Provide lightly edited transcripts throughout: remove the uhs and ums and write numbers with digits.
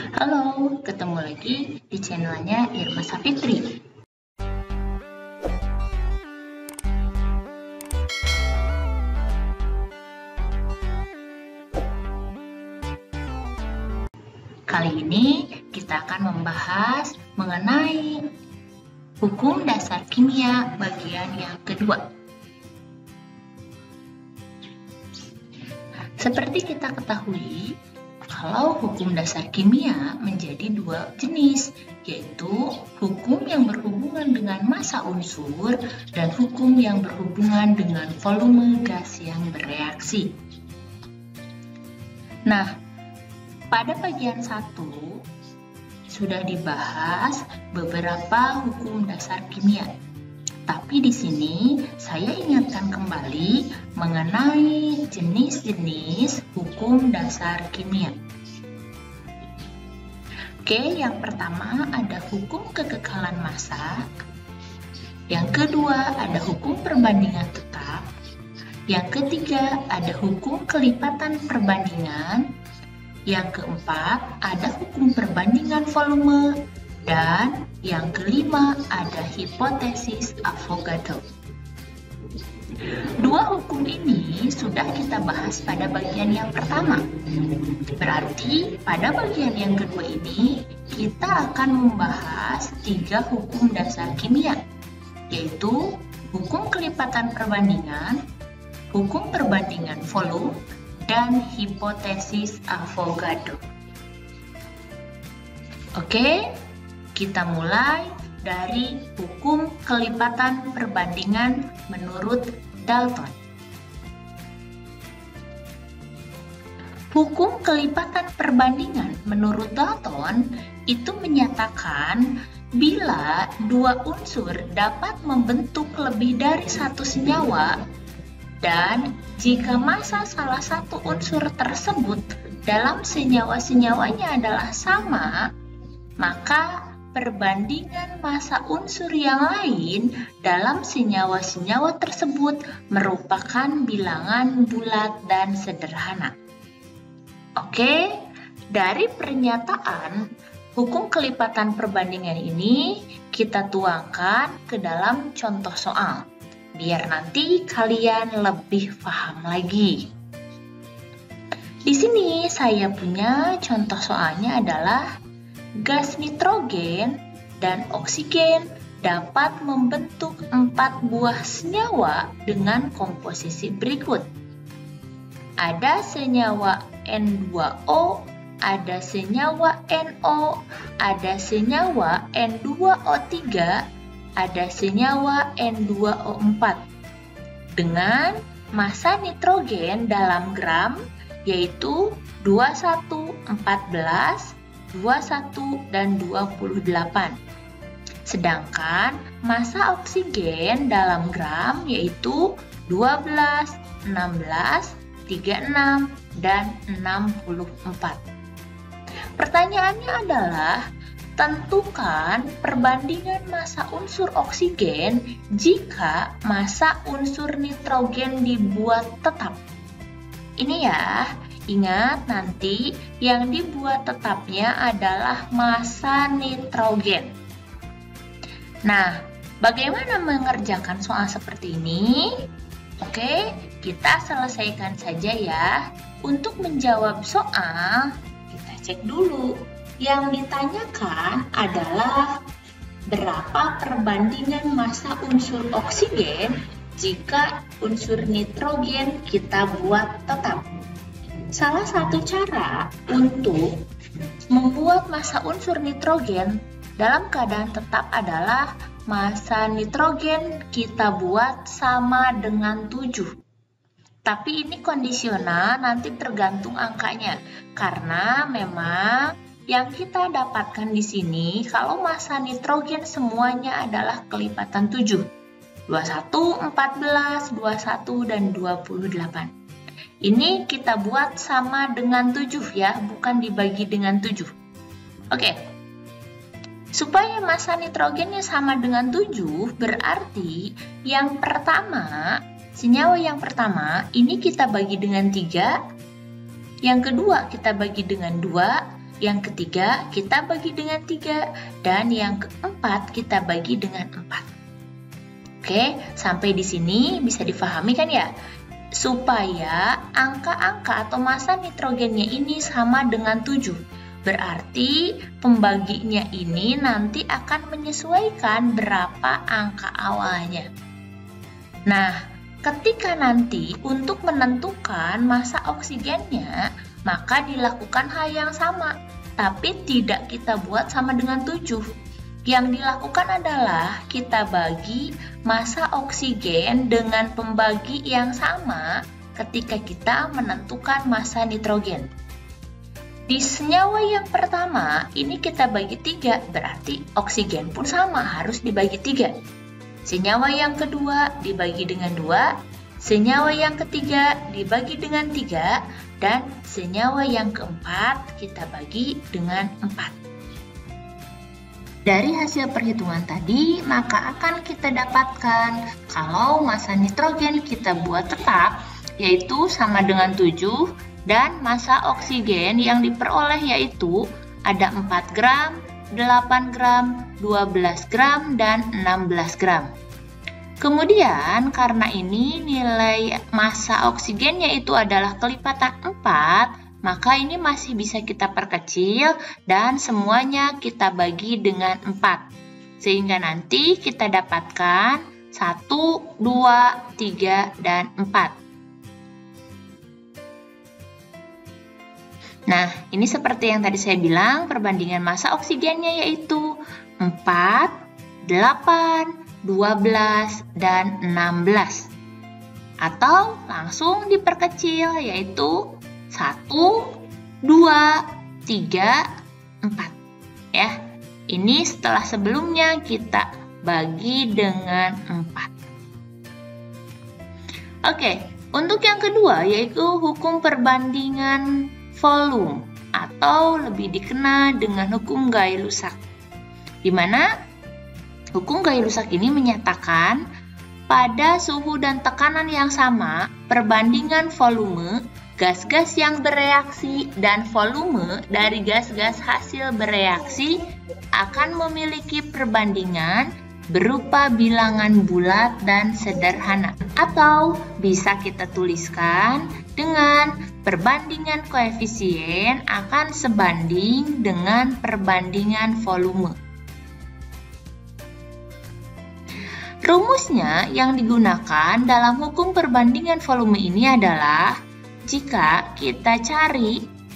Halo, ketemu lagi di channelnya Irma Safitri. Kali ini kita akan membahas mengenai hukum dasar kimia bagian yang kedua. Seperti kita ketahui, kalau hukum dasar kimia menjadi dua jenis, yaitu hukum yang berhubungan dengan massa unsur dan hukum yang berhubungan dengan volume gas yang bereaksi. Nah, pada bagian 1 sudah dibahas beberapa hukum dasar kimia. Tapi di sini saya ingatkan kembali mengenai jenis-jenis hukum dasar kimia. Oke, yang pertama ada hukum kekekalan massa. Yang kedua ada hukum perbandingan tetap. Yang ketiga ada hukum kelipatan perbandingan. Yang keempat ada hukum perbandingan volume. Dan yang kelima ada hipotesis Avogadro. Dua hukum ini sudah kita bahas pada bagian yang pertama. Berarti pada bagian yang kedua ini kita akan membahas 3 hukum dasar kimia, yaitu hukum kelipatan perbandingan, hukum perbandingan volume, dan hipotesis Avogadro. Oke, kita mulai dari hukum kelipatan perbandingan menurut Dalton. Hukum kelipatan perbandingan menurut Dalton itu menyatakan bila dua unsur dapat membentuk lebih dari satu senyawa dan jika massa salah satu unsur tersebut dalam senyawa-senyawanya adalah sama, maka perbandingan massa unsur yang lain dalam senyawa-senyawa tersebut merupakan bilangan bulat dan sederhana. Oke, dari pernyataan hukum kelipatan perbandingan ini kita tuangkan ke dalam contoh soal, biar nanti kalian lebih paham lagi. Di sini saya punya contoh soalnya adalah gas nitrogen dan oksigen dapat membentuk 4 buah senyawa dengan komposisi berikut. Ada senyawa N2O, ada senyawa NO, ada senyawa N2O3, ada senyawa N2O4. Dengan massa nitrogen dalam gram yaitu 21, 14, 21 dan 28. Sedangkan massa oksigen dalam gram yaitu 12, 16, 36 dan 64. Pertanyaannya adalah tentukan perbandingan massa unsur oksigen jika massa unsur nitrogen dibuat tetap. Ini ya. Ingat nanti yang dibuat tetapnya adalah massa nitrogen. Nah, bagaimana mengerjakan soal seperti ini? Oke, kita selesaikan saja ya. Untuk menjawab soal, kita cek dulu. Yang ditanyakan adalah berapa perbandingan massa unsur oksigen jika unsur nitrogen kita buat tetap. Salah satu cara untuk membuat massa unsur nitrogen dalam keadaan tetap adalah massa nitrogen kita buat sama dengan 7. Tapi ini kondisional, nanti tergantung angkanya. Karena memang yang kita dapatkan di sini kalau massa nitrogen semuanya adalah kelipatan 7. 21, 14, 21, dan 28. Ini kita buat sama dengan 7 ya, bukan dibagi dengan 7. Oke. Supaya massa nitrogennya sama dengan 7, berarti yang pertama, senyawa yang pertama, ini kita bagi dengan 3, yang kedua kita bagi dengan 2, Yang ketiga kita bagi dengan 3, dan yang keempat kita bagi dengan 4. Oke, sampai di sini bisa difahami kan ya? Supaya angka-angka atau massa nitrogennya ini sama dengan 7. Berarti pembaginya ini nanti akan menyesuaikan berapa angka awalnya. Nah, ketika nanti untuk menentukan massa oksigennya, maka dilakukan hal yang sama, tapi tidak kita buat sama dengan 7. Yang dilakukan adalah kita bagi massa oksigen dengan pembagi yang sama ketika kita menentukan massa nitrogen. Di senyawa yang pertama, ini kita bagi 3, berarti oksigen pun sama, harus dibagi 3. Senyawa yang kedua dibagi dengan 2, senyawa yang ketiga dibagi dengan 3, dan senyawa yang keempat kita bagi dengan 4. Dari hasil perhitungan tadi, maka akan kita dapatkan kalau massa nitrogen kita buat tetap, yaitu sama dengan 7, dan massa oksigen yang diperoleh yaitu ada 4 gram, 8 gram, 12 gram, dan 16 gram. Kemudian, karena ini nilai massa oksigennya itu adalah kelipatan 4, maka ini masih bisa kita perkecil dan semuanya kita bagi dengan 4. Sehingga nanti kita dapatkan 1, 2, 3, dan 4. Nah, ini seperti yang tadi saya bilang, perbandingan massa oksigennya yaitu 4, 8, 12, dan 16. Atau langsung diperkecil yaitu 1, 2, 3, 4. Ya, ini setelah sebelumnya kita bagi dengan 4. Oke, untuk yang kedua yaitu hukum perbandingan volume atau lebih dikenal dengan hukum Gay-Lussac. Di mana hukum Gay-Lussac ini menyatakan pada suhu dan tekanan yang sama, perbandingan volume gas-gas yang bereaksi dan volume dari gas-gas hasil bereaksi akan memiliki perbandingan berupa bilangan bulat dan sederhana. Atau bisa kita tuliskan dengan perbandingan koefisien akan sebanding dengan perbandingan volume. Rumusnya yang digunakan dalam hukum perbandingan volume ini adalah jika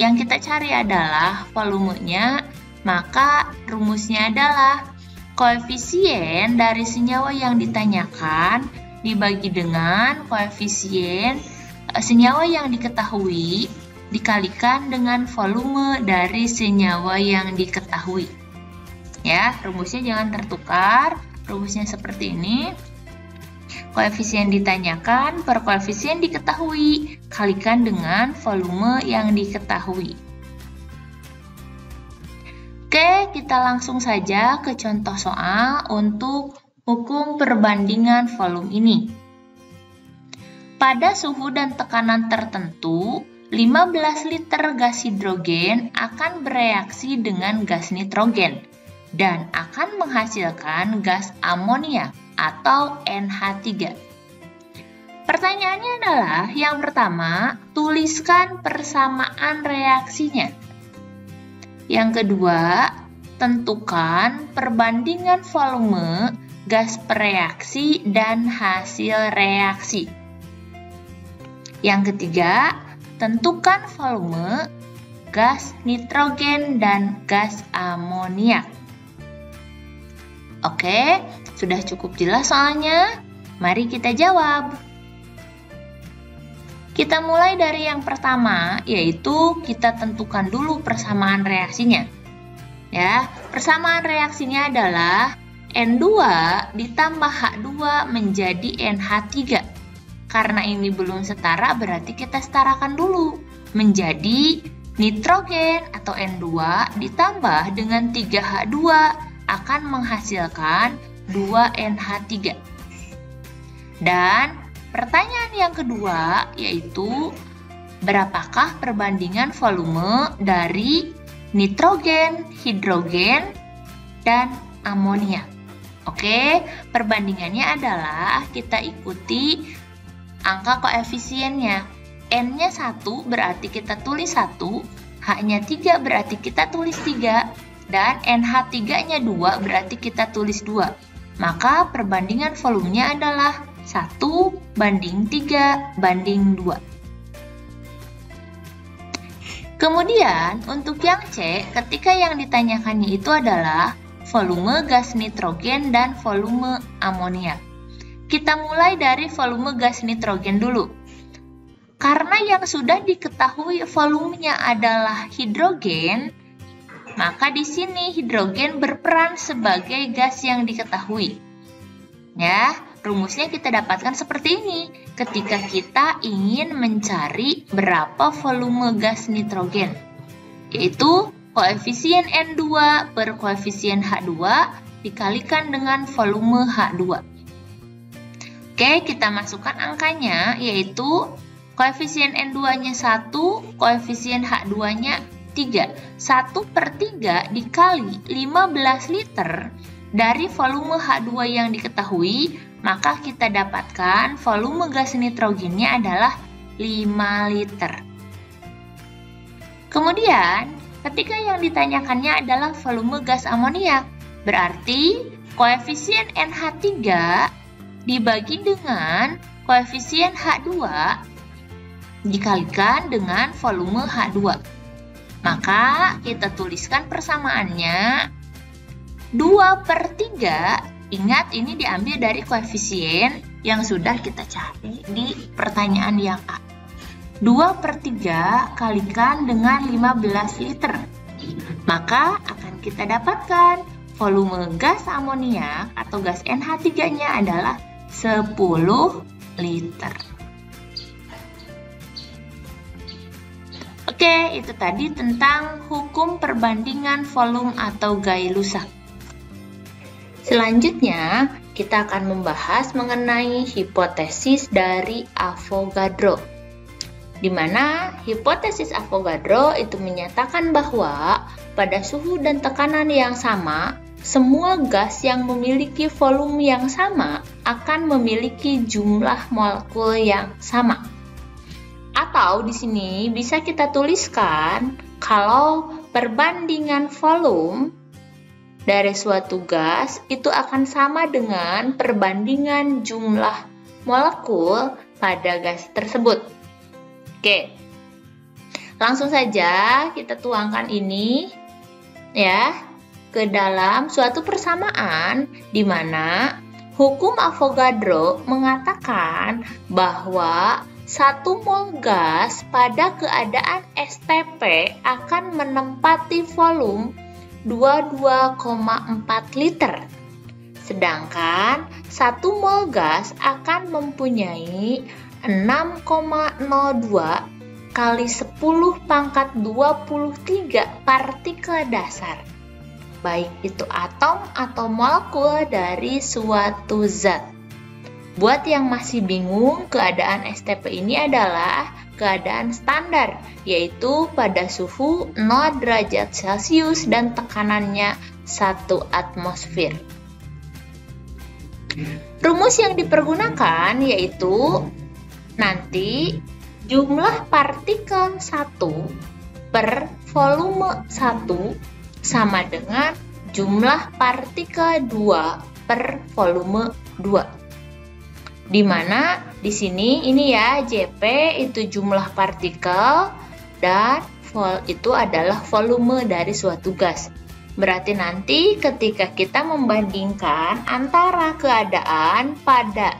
yang kita cari adalah volumenya, maka rumusnya adalah koefisien dari senyawa yang ditanyakan dibagi dengan koefisien senyawa yang diketahui dikalikan dengan volume dari senyawa yang diketahui. Ya, rumusnya jangan tertukar. Rumusnya seperti ini. Koefisien ditanyakan per koefisien diketahui kalikan dengan volume yang diketahui. Oke, kita langsung saja ke contoh soal untuk hukum perbandingan volume ini. Pada suhu dan tekanan tertentu, 15 liter gas hidrogen akan bereaksi dengan gas nitrogen dan akan menghasilkan gas amonia atau NH3. Pertanyaannya adalah, yang pertama, tuliskan persamaan reaksinya. Yang kedua, tentukan perbandingan volume gas bereaksi dan hasil reaksi. Yang ketiga, tentukan volume gas nitrogen dan gas amoniak. Oke, sudah cukup jelas soalnya. Mari kita jawab. Kita mulai dari yang pertama, yaitu kita tentukan dulu persamaan reaksinya. Ya, persamaan reaksinya adalah N2 ditambah H2 menjadi NH3. Karena ini belum setara, berarti kita setarakan dulu menjadi nitrogen atau N2 ditambah dengan 3H2 akan menghasilkan 2NH3. Dan pertanyaan yang kedua yaitu berapakah perbandingan volume dari nitrogen, hidrogen, dan amonia. Oke, perbandingannya adalah kita ikuti angka koefisiennya. N-nya 1 berarti kita tulis 1, H-nya 3 berarti kita tulis 3, dan NH3-nya 2 berarti kita tulis 2. Maka perbandingan volumenya adalah 1:3:2. Kemudian, untuk yang C, ketika yang ditanyakannya itu adalah volume gas nitrogen dan volume amonia. Kita mulai dari volume gas nitrogen dulu. Karena yang sudah diketahui volumenya adalah hidrogen, maka di sini hidrogen berperan sebagai gas yang diketahui. Ya, rumusnya kita dapatkan seperti ini. Ketika kita ingin mencari berapa volume gas nitrogen, yaitu koefisien N2 per koefisien H2 dikalikan dengan volume H2. Oke, kita masukkan angkanya, yaitu koefisien N2-nya 1, koefisien H2-nya 3. 1/3 dikali 15 liter dari volume H2 yang diketahui, maka kita dapatkan volume gas nitrogennya adalah 5 liter. Kemudian, ketika yang ditanyakannya adalah volume gas amoniak, berarti koefisien NH3 dibagi dengan koefisien H2 dikalikan dengan volume H2. Maka kita tuliskan persamaannya 2/3. Ingat, ini diambil dari koefisien yang sudah kita cari di pertanyaan yang A. 2/3 kalikan dengan 15 liter. Maka akan kita dapatkan volume gas amoniak atau gas NH3-nya adalah 10 liter. Oke, itu tadi tentang hukum perbandingan volume atau Gay-Lussac. Selanjutnya, kita akan membahas mengenai hipotesis dari Avogadro. Di mana hipotesis Avogadro itu menyatakan bahwa pada suhu dan tekanan yang sama, semua gas yang memiliki volume yang sama akan memiliki jumlah molekul yang sama. Atau di sini bisa kita tuliskan kalau perbandingan volume dari suatu gas itu akan sama dengan perbandingan jumlah molekul pada gas tersebut. Oke, langsung saja kita tuangkan ini ya ke dalam suatu persamaan di mana hukum Avogadro mengatakan bahwa 1 mol gas pada keadaan STP akan menempati volume 22,4 liter. Sedangkan 1 mol gas akan mempunyai 6,02 kali 10 pangkat 23 partikel dasar, baik itu atom atau molekul dari suatu zat. Buat yang masih bingung, keadaan STP ini adalah keadaan standar, yaitu pada suhu 0 derajat Celcius dan tekanannya 1 atmosfer. Rumus yang dipergunakan yaitu nanti jumlah partikel 1 per volume 1 sama dengan jumlah partikel 2 per volume 2. Di mana di sini ini ya JP itu jumlah partikel dan vol itu adalah volume dari suatu gas. Berarti nanti ketika kita membandingkan antara keadaan pada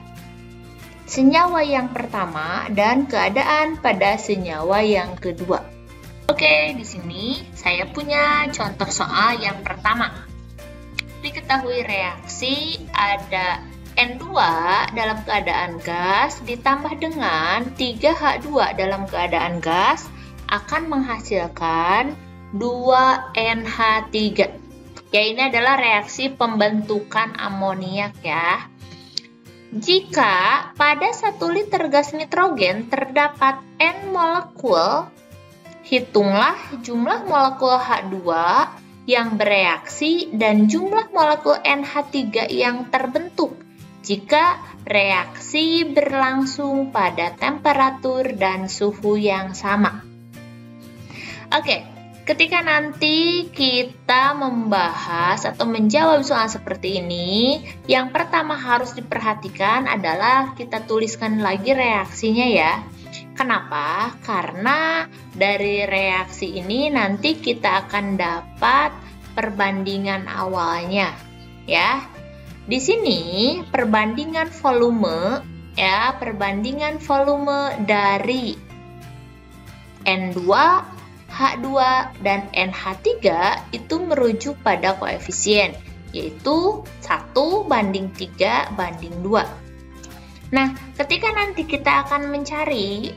senyawa yang pertama dan keadaan pada senyawa yang kedua. Oke, di sini saya punya contoh soal yang pertama. Diketahui reaksi ada N2 dalam keadaan gas ditambah dengan 3H2 dalam keadaan gas akan menghasilkan 2NH3. Ya, ini adalah reaksi pembentukan amoniak ya. Jika pada 1 liter gas nitrogen terdapat N molekul hitunglah jumlah molekul H2 yang bereaksi dan jumlah molekul NH3 yang terbentuk jika reaksi berlangsung pada temperatur dan suhu yang sama. Oke, ketika nanti kita membahas atau menjawab soal seperti ini, yang pertama harus diperhatikan adalah kita tuliskan lagi reaksinya ya. Kenapa? Karena dari reaksi ini nanti kita akan dapat perbandingan awalnya ya. Di sini perbandingan volume ya, perbandingan volume dari N2, H2 dan NH3 itu merujuk pada koefisien yaitu 1:3:2. Nah, ketika nanti kita akan mencari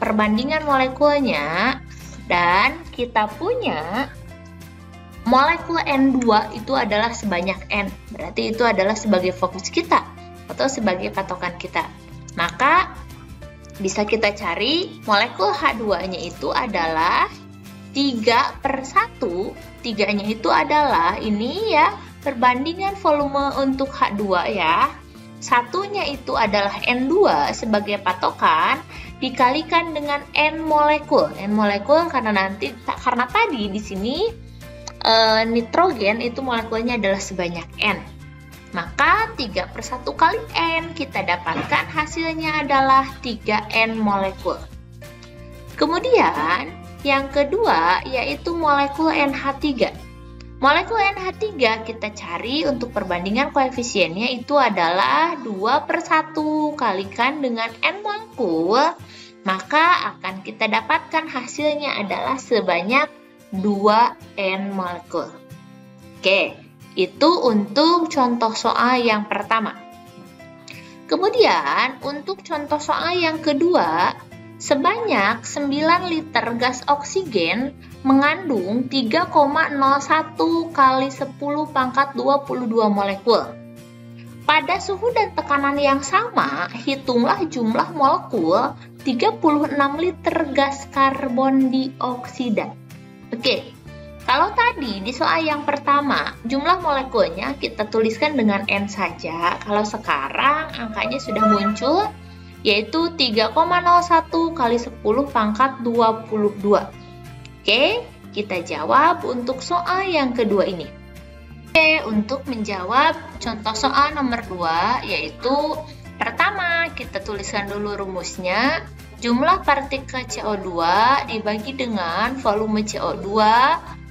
perbandingan molekulnya dan kita punya molekul N2 itu adalah sebanyak N, berarti itu adalah sebagai fokus kita atau sebagai patokan kita. Maka bisa kita cari molekul H2-nya itu adalah 3/1. 3-nya itu adalah ini ya, perbandingan volume untuk H2 ya. Satunya itu adalah N2 sebagai patokan dikalikan dengan N molekul. N molekul karena tadi di sini nitrogen itu molekulnya adalah sebanyak N. Maka 3/1 kali N kita dapatkan hasilnya adalah 3N molekul. Kemudian yang kedua yaitu molekul NH3. Molekul NH3 kita cari untuk perbandingan koefisiennya itu adalah 2/1 kalikan dengan N molekul, maka akan kita dapatkan hasilnya adalah sebanyak 2N molekul. Oke, itu untuk contoh soal yang pertama. Kemudian untuk contoh soal yang kedua, sebanyak 9 liter gas oksigen mengandung 3,01 kali 10⁻²² molekul. Pada suhu dan tekanan yang sama, hitunglah jumlah molekul 36 liter gas karbon dioksida. Oke, kalau tadi di soal yang pertama jumlah molekulnya kita tuliskan dengan N saja. Kalau sekarang angkanya sudah muncul yaitu 3,01 kali 10⁻²². Oke, kita jawab untuk soal yang kedua ini. Oke, untuk menjawab contoh soal nomor 2 yaitu pertama kita tuliskan dulu rumusnya. Jumlah partikel CO2 dibagi dengan volume CO2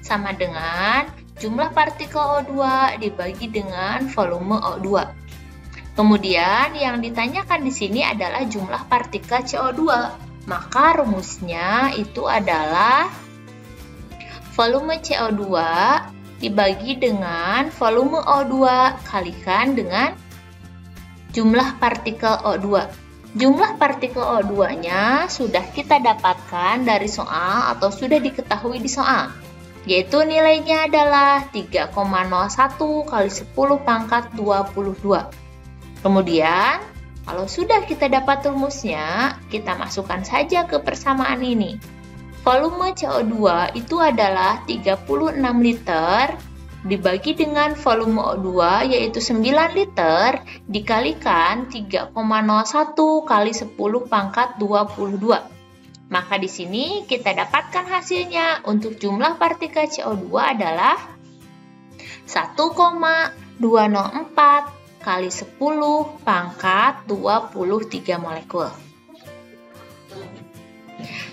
sama dengan jumlah partikel O2 dibagi dengan volume O2. Kemudian yang ditanyakan di sini adalah jumlah partikel CO2. Maka rumusnya itu adalah volume CO2 dibagi dengan volume O2 kalikan dengan jumlah partikel O2. Jumlah partikel O2-nya sudah kita dapatkan dari soal atau sudah diketahui di soal, yaitu nilainya adalah 3,01 kali 10⁻²². Kemudian, kalau sudah kita dapat rumusnya, kita masukkan saja ke persamaan ini. Volume CO2 itu adalah 36 liter dibagi dengan volume O2 yaitu 9 liter dikalikan 3,01 kali 10⁻²². Maka di sini kita dapatkan hasilnya untuk jumlah partikel CO2 adalah 1,204 kali 10⁻23 molekul.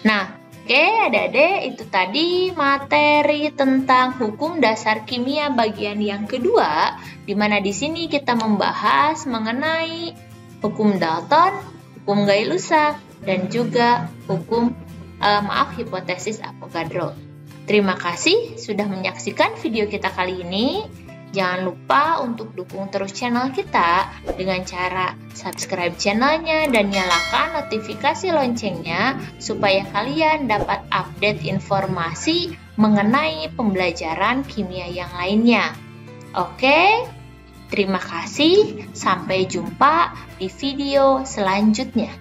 Nah, oke, adik-adik, itu tadi materi tentang hukum dasar kimia bagian yang kedua, di mana di sini kita membahas mengenai hukum Dalton, hukum Gay-Lussac, dan juga hukum hipotesis Avogadro. Terima kasih sudah menyaksikan video kita kali ini. Jangan lupa untuk dukung terus channel kita dengan cara subscribe channelnya dan nyalakan notifikasi loncengnya supaya kalian dapat update informasi mengenai pembelajaran kimia yang lainnya. Oke, terima kasih. Sampai jumpa di video selanjutnya.